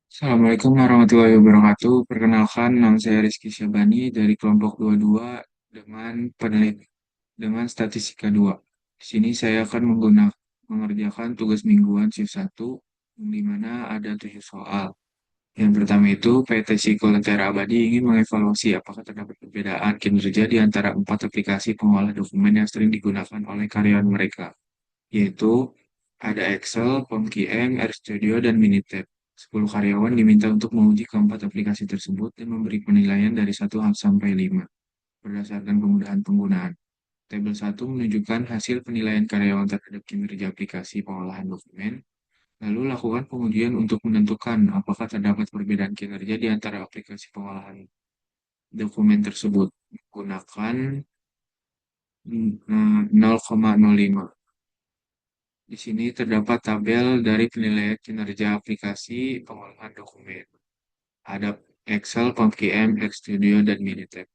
Assalamualaikum warahmatullahi wabarakatuh. Perkenalkan, nama saya Rizky Syabani dari kelompok 22 dengan dengan statistika 2. Di sini saya akan mengerjakan tugas mingguan shift 1, di mana ada 7 soal. Yang pertama itu, PT Psikol Lentera Abadi ingin mengevaluasi apakah terdapat perbedaan kinerja di antara 4 aplikasi pengolah dokumen yang sering digunakan oleh karyawan mereka, yaitu ada Excel, PomKM, RStudio, dan Minitab. 10 karyawan diminta untuk menguji keempat aplikasi tersebut dan memberi penilaian dari 1 sampai 5 berdasarkan kemudahan penggunaan. Tabel 1 menunjukkan hasil penilaian karyawan terhadap kinerja aplikasi pengolahan dokumen. Lalu lakukan pengujian untuk menentukan apakah terdapat perbedaan kinerja di antara aplikasi pengolahan dokumen tersebut. Gunakan 0,05. Di sini terdapat tabel dari penilaian kinerja aplikasi pengolahan dokumen. Ada Excel, PubKM, RStudio, dan Minitab.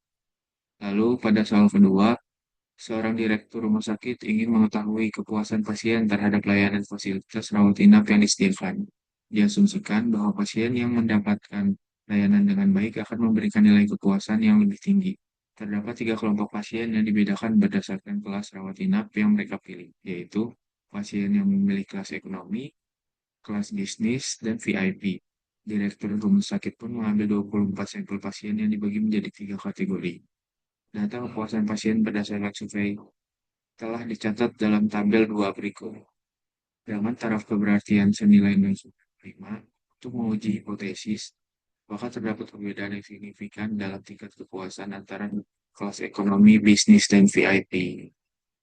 Lalu pada soal kedua, seorang direktur rumah sakit ingin mengetahui kepuasan pasien terhadap layanan fasilitas rawat inap yang disediakan. Diasumsikan bahwa pasien yang mendapatkan layanan dengan baik akan memberikan nilai kepuasan yang lebih tinggi. Terdapat 3 kelompok pasien yang dibedakan berdasarkan kelas rawat inap yang mereka pilih, yaitu pasien yang memilih kelas ekonomi, kelas bisnis, dan VIP. Direktur rumah sakit pun mengambil 24 sampel pasien yang dibagi menjadi 3 kategori. Data kepuasan pasien berdasarkan survei telah dicatat dalam tabel 2 berikut. Dengan taraf keberartian senilai 0,5 untuk menguji hipotesis, maka terdapat perbedaan yang signifikan dalam tingkat kepuasan antara kelas ekonomi, bisnis, dan VIP.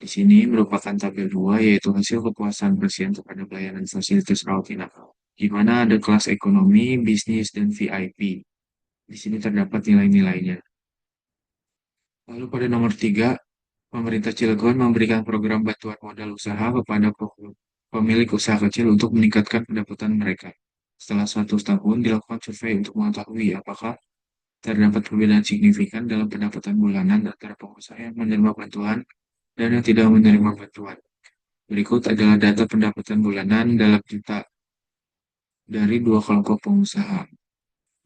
Di sini merupakan tabel 2, yaitu hasil kepuasan pasien terhadap layanan fasilitas rawat inap, di mana ada kelas ekonomi, bisnis, dan VIP. Di sini terdapat nilai-nilainya. Lalu pada nomor 3, pemerintah Cilegon memberikan program bantuan modal usaha kepada pemilik usaha kecil untuk meningkatkan pendapatan mereka. Setelah 1 tahun dilakukan survei untuk mengetahui apakah terdapat perbedaan signifikan dalam pendapatan bulanan antara pengusaha yang menerima bantuan dan yang tidak menerima bantuan. Berikut adalah data pendapatan bulanan dalam juta dari 2 kelompok pengusaha.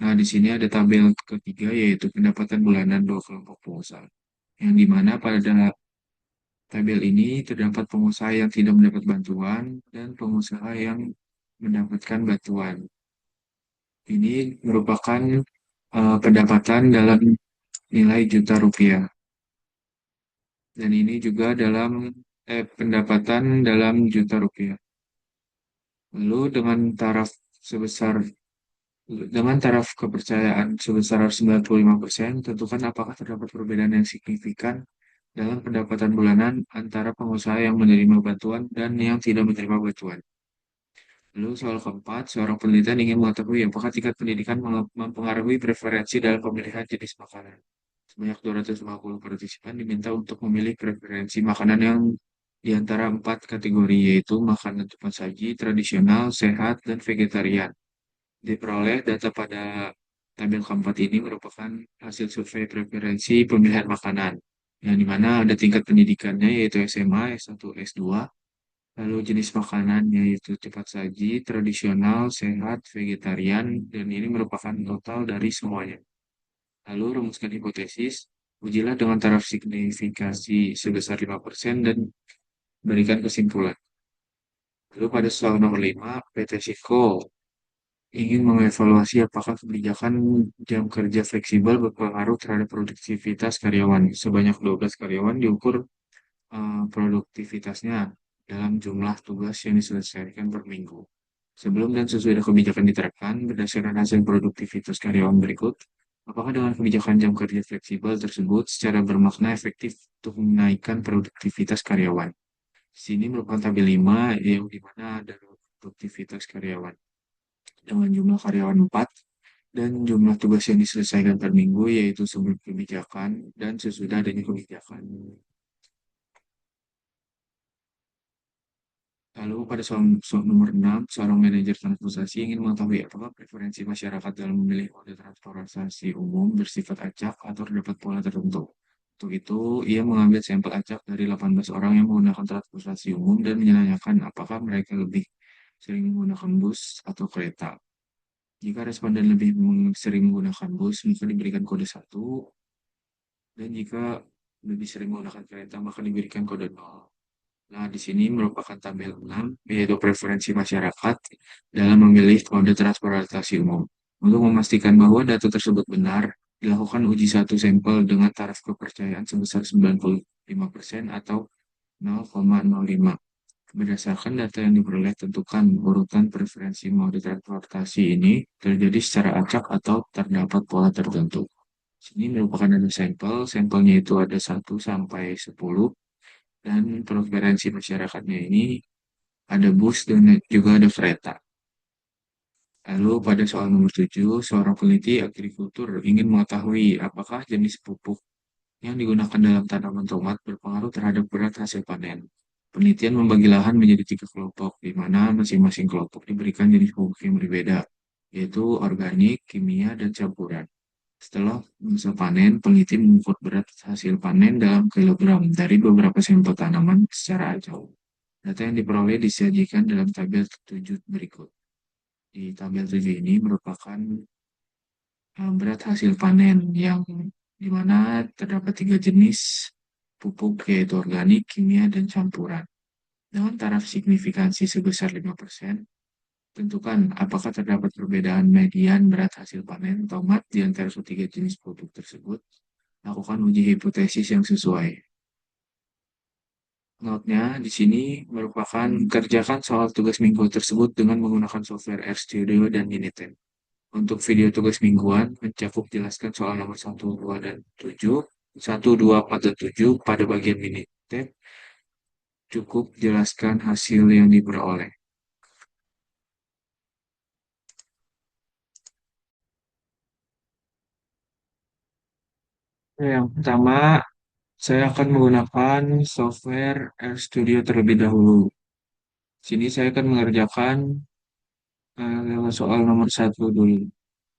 Nah, di sini ada tabel ketiga, yaitu pendapatan bulanan 2 kelompok pengusaha. Yang dimana pada tabel ini terdapat pengusaha yang tidak mendapat bantuan dan pengusaha yang mendapatkan bantuan. Ini merupakan pendapatan dalam nilai juta rupiah. Dan ini juga pendapatan dalam juta rupiah. Lalu sebesar dengan taraf kepercayaan sebesar 95%, tentukan apakah terdapat perbedaan yang signifikan dalam pendapatan bulanan antara pengusaha yang menerima bantuan dan yang tidak menerima bantuan. Lalu soal keempat, seorang penelitian ingin mengetahui apakah tingkat pendidikan mempengaruhi preferensi dalam pemilihan jenis makanan. Sebanyak 250 partisipan diminta untuk memilih preferensi makanan yang di antara 4 kategori, yaitu makanan cepat saji, tradisional, sehat, dan vegetarian. Diperoleh data pada tabel keempat ini merupakan hasil survei preferensi pemilihan makanan, yang dimana ada tingkat pendidikannya yaitu SMA, S1, S2, lalu jenis makanannya yaitu cepat saji, tradisional, sehat, vegetarian, dan ini merupakan total dari semuanya. Lalu rumuskan hipotesis, ujilah dengan taraf signifikasi sebesar 5% dan berikan kesimpulan. Lalu pada soal nomor 5, PT Siko ingin mengevaluasi apakah kebijakan jam kerja fleksibel berpengaruh terhadap produktivitas karyawan. Sebanyak 12 karyawan diukur produktivitasnya dalam jumlah tugas yang diselesaikan per minggu. Sebelum dan sesudah kebijakan diterapkan, berdasarkan hasil produktivitas karyawan berikut, apakah dengan kebijakan jam kerja fleksibel tersebut secara bermakna efektif untuk menaikkan produktivitas karyawan? Di sini merupakan tabel 5, yang dimana ada produktivitas karyawan dengan jumlah karyawan 4 dan jumlah tugas yang diselesaikan per minggu, yaitu sebelum kebijakan dan sesudah adanya kebijakan. Lalu pada soal nomor 6, seorang manajer transportasi ingin mengetahui apakah preferensi masyarakat dalam memilih moda transportasi umum bersifat acak atau terdapat pola tertentu. Untuk itu, ia mengambil sampel acak dari 18 orang yang menggunakan transportasi umum dan menanyakan apakah mereka lebih sering menggunakan bus atau kereta. Jika responden lebih sering menggunakan bus, maka diberikan kode 1, dan jika lebih sering menggunakan kereta, maka diberikan kode 0. Nah, di sini merupakan tabel 6, yaitu preferensi masyarakat dalam memilih mode transportasi umum. Untuk memastikan bahwa data tersebut benar, dilakukan uji satu sampel dengan taraf kepercayaan sebesar 95% atau 0,05. Berdasarkan data yang diperoleh, tentukan urutan preferensi mode transportasi ini terjadi secara acak atau terdapat pola tertentu. Sini merupakan ada sampel, sampelnya itu ada 1 sampai 10, dan preferensi masyarakatnya ini ada bus dan juga ada kereta. Lalu pada soal nomor 7, seorang peneliti agrikultur ingin mengetahui apakah jenis pupuk yang digunakan dalam tanaman tomat berpengaruh terhadap berat hasil panen. Penelitian membagi lahan menjadi 3 kelompok, di mana masing-masing kelompok diberikan jenis pupuk yang berbeda, yaitu organik, kimia, dan campuran. Setelah masa panen, peneliti mengukur berat hasil panen dalam kilogram dari beberapa sampel tanaman secara acak. Data yang diperoleh disajikan dalam tabel 7 berikut. Di tabel 7 ini merupakan berat hasil panen yang di mana terdapat 3 jenis pupuk, yaitu organik, kimia, dan campuran. Dengan taraf signifikansi sebesar 5%, tentukan apakah terdapat perbedaan median berat hasil panen tomat di antara ketiga jenis pupuk tersebut. Lakukan uji hipotesis yang sesuai. Notnya di sini merupakan kerjakan soal tugas minggu tersebut dengan menggunakan software RStudio dan Minitab. Untuk video tugas mingguan mencakup jelaskan soal nomor 1, 2, dan 7, 1, 2, 4, dan 7 pada bagian Minitab. Cukup jelaskan hasil yang diperoleh. Yang pertama, saya akan menggunakan software RStudio terlebih dahulu. Sini saya akan mengerjakan soal nomor 1 dulu,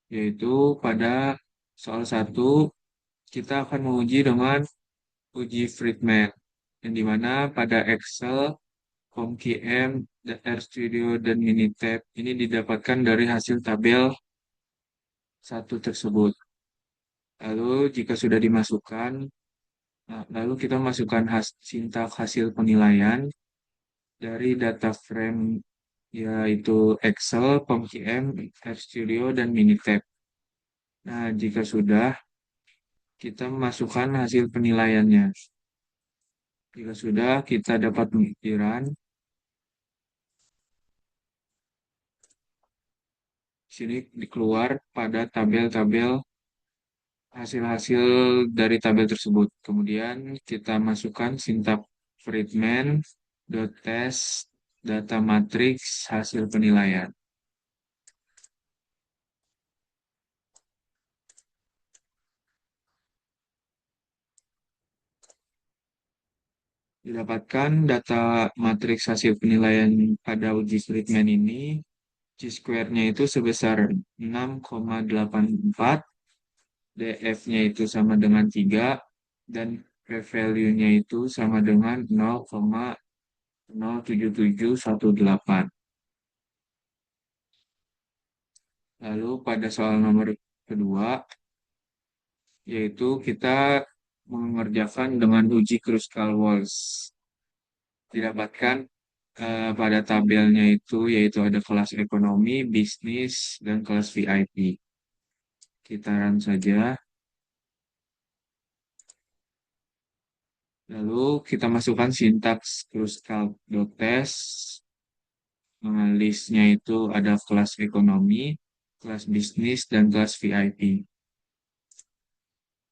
yaitu pada soal 1 kita akan menguji dengan uji Friedman, yang dimana pada Excel, ComKM, RStudio, dan Minitab ini didapatkan dari hasil tabel 1 tersebut. Lalu jika sudah dimasukkan, lalu kita masukkan sintak hasil penilaian dari data frame, yaitu Excel, ComKM, RStudio, dan Minitab. Nah, jika sudah, kita memasukkan hasil penilaiannya. Jika sudah, kita dapat pemikiran. Sini dikeluar pada tabel-tabel hasil-hasil dari tabel tersebut. Kemudian kita masukkan sintak Friedman, test, data matrix, hasil penilaian. Didapatkan data matriks hasil penilaian pada uji Friedman ini, Chi-square-nya itu sebesar 6,84, DF-nya itu sama dengan 3, dan P-value-nya itu sama dengan 0,07718. Lalu pada soal nomor kedua, yaitu kita mengerjakan dengan uji Kruskal-Walsh. Didapatkan pada tabelnya itu, yaitu ada kelas ekonomi, bisnis, dan kelas VIP. Kita run saja. Lalu kita masukkan sintaks Kruskal.test. Listnya itu ada kelas ekonomi, kelas bisnis, dan kelas VIP.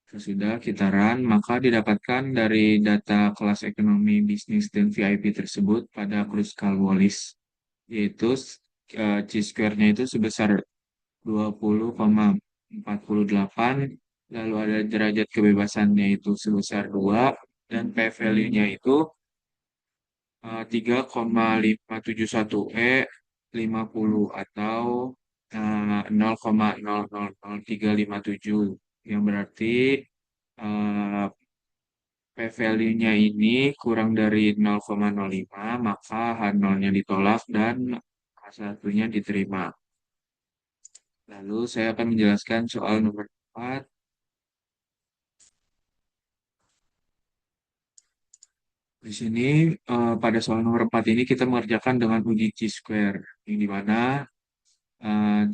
Sesudah kita run, maka didapatkan dari data kelas ekonomi, bisnis, dan VIP tersebut pada Kruskal-Wallis, yaitu Chi-square-nya itu sebesar 20,48, lalu ada derajat kebebasannya itu sebesar 2, dan P-value-nya itu 3,571 50 atau 0,000357, yang berarti eh, P-value-nya ini kurang dari 0,05, maka H0-nya ditolak dan H1-nya diterima. Lalu saya akan menjelaskan soal nomor 4. Di sini pada soal nomor 4 ini kita mengerjakan dengan uji Chi-square, yang dimana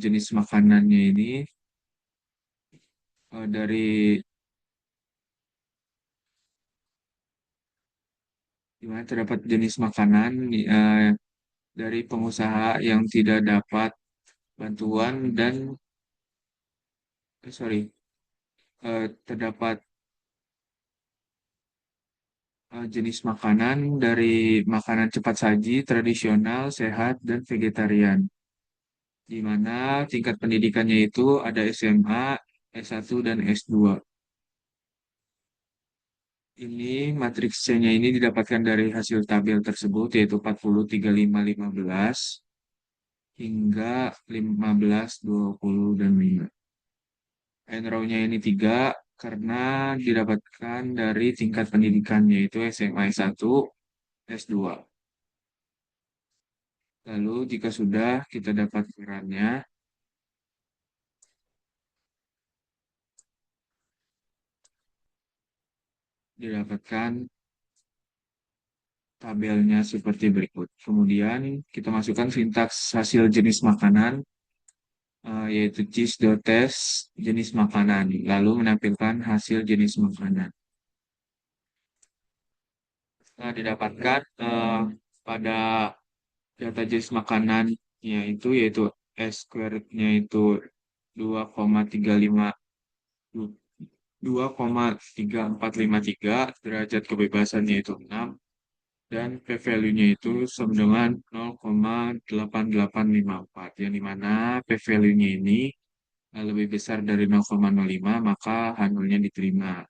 jenis makanannya ini dari dimana terdapat jenis makanan dari pengusaha yang tidak dapat bantuan dan sorry, terdapat jenis makanan dari makanan cepat saji, tradisional, sehat, dan vegetarian. Di mana tingkat pendidikannya itu ada SMA, S1, dan S2. Ini matriks C-nya ini didapatkan dari hasil tabel tersebut, yaitu 40, 35, 15, hingga 15, 20, dan 5. And row-nya ini 3 karena didapatkan dari tingkat pendidikan, yaitu SMA S1, S2. Lalu jika sudah kita dapat ukurannya, didapatkan tabelnya seperti berikut. Kemudian kita masukkan sintaks hasil jenis makanan, yaitu cheese.test jenis makanan, lalu menampilkan hasil jenis makanan. Nah, didapatkan pada data jenis makanan yaitu S squared-nya itu 2,35 2,3453, derajat kebebasannya itu 6, dan p-value-nya itu sama dengan 0,8854, yang dimana p-value-nya ini lebih besar dari 0,05, maka Hanulnya diterima.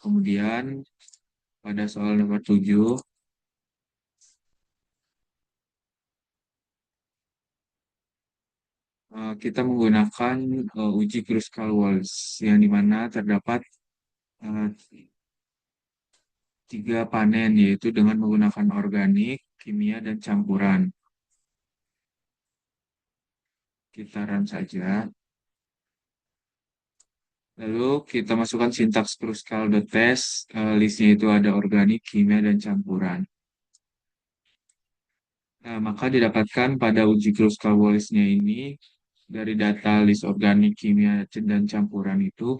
Kemudian pada soal nomor 7, kita menggunakan uji Kruskal-Walsh, yang dimana terdapat eh, 3 panen, yaitu dengan menggunakan organik, kimia, dan campuran. Kita run saja. Lalu kita masukkan sintaks Kruskal.test, listnya itu ada organik, kimia, dan campuran. Nah, maka didapatkan pada uji Kruskal-Walsh-nya ini dari data list organik, kimia, dan campuran itu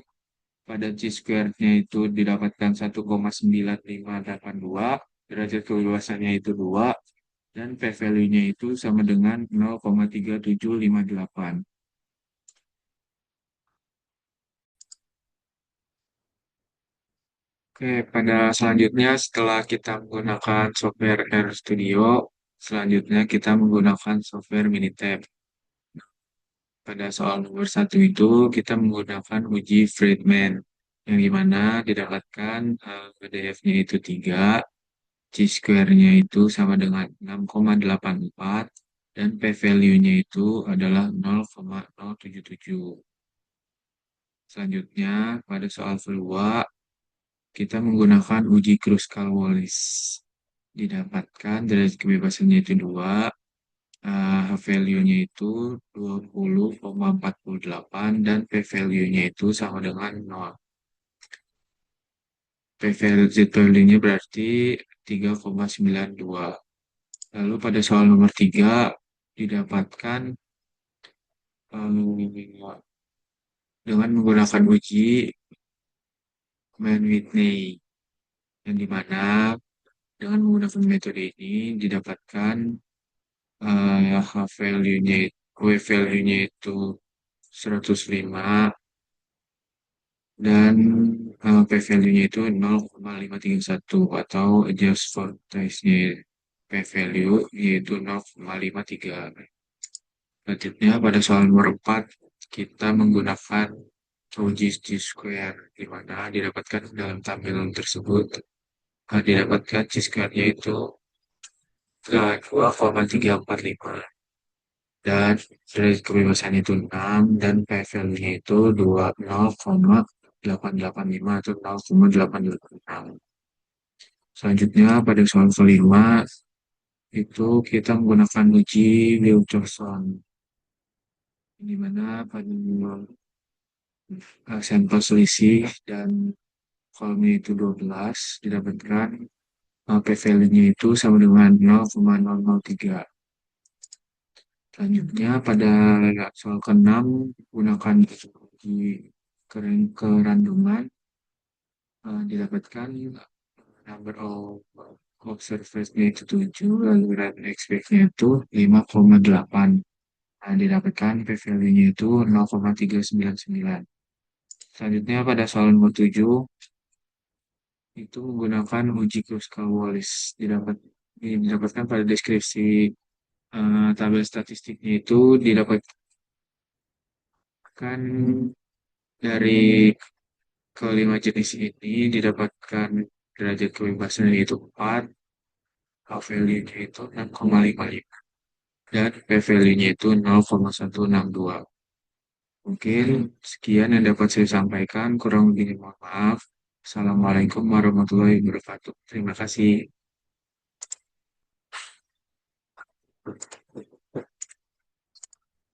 pada chi-squared-nya itu didapatkan 1,9582, derajat keluasannya itu 2, dan p-value-nya itu sama dengan 0,3758. Oke, pada selanjutnya setelah kita menggunakan software RStudio, selanjutnya kita menggunakan software Minitab. Pada soal nomor 1 itu kita menggunakan uji Friedman, yang dimana didapatkan PDF-nya itu 3, Chi-square-nya itu sama dengan 6,84, dan p-value-nya itu adalah 0,077. Selanjutnya, pada soal kedua, kita menggunakan uji Kruskal-Wallis. Didapatkan derajat kebebasannya itu 2, H-value-nya itu 20,48, dan P-value-nya itu sama dengan 0. P-value-nya berarti 3,92. Lalu pada soal nomor 3 didapatkan eh, dengan menggunakan uji Mann-Whitney, yang dimana dengan menggunakan metode ini didapatkan H-value-nya, W-value-nya itu 105, dan P-value-nya itu 0,531, atau adjust for size-nya P-value yaitu 0,53. Selanjutnya pada soal nomor 4 kita menggunakan uji Chi-square, di mana didapatkan dalam tampilan tersebut didapatkan Chi-square-nya itu 2,345, dan dari kebebasan itu 6, dan p-value-nya itu 0,885 atau 0,886. Selanjutnya pada soal kelima itu kita menggunakan uji Wilkerson. di mana pada sampel selisih dan kolomnya itu 12 didapatkan p-value-nya itu sama dengan 0,003. Selanjutnya pada soal ke-6 gunakan metodologi kerandoman didapatkan number of observers-nya itu 7 lalu random expect-nya itu 5,8. Nah, didapatkan p-value-nya itu 0,399. Selanjutnya pada soal nomor 7 itu menggunakan uji Kruskal-Wallis didapatkan pada deskripsi tabel statistiknya itu didapatkan dari kelima jenis ini didapatkan derajat kebebasan yaitu 4, H-value-nya itu 6,55 dan P-value-nya itu 0,162. Mungkin sekian yang dapat saya sampaikan, kurang lebihnya mohon maaf. Assalamualaikum warahmatullahi wabarakatuh. Terima kasih.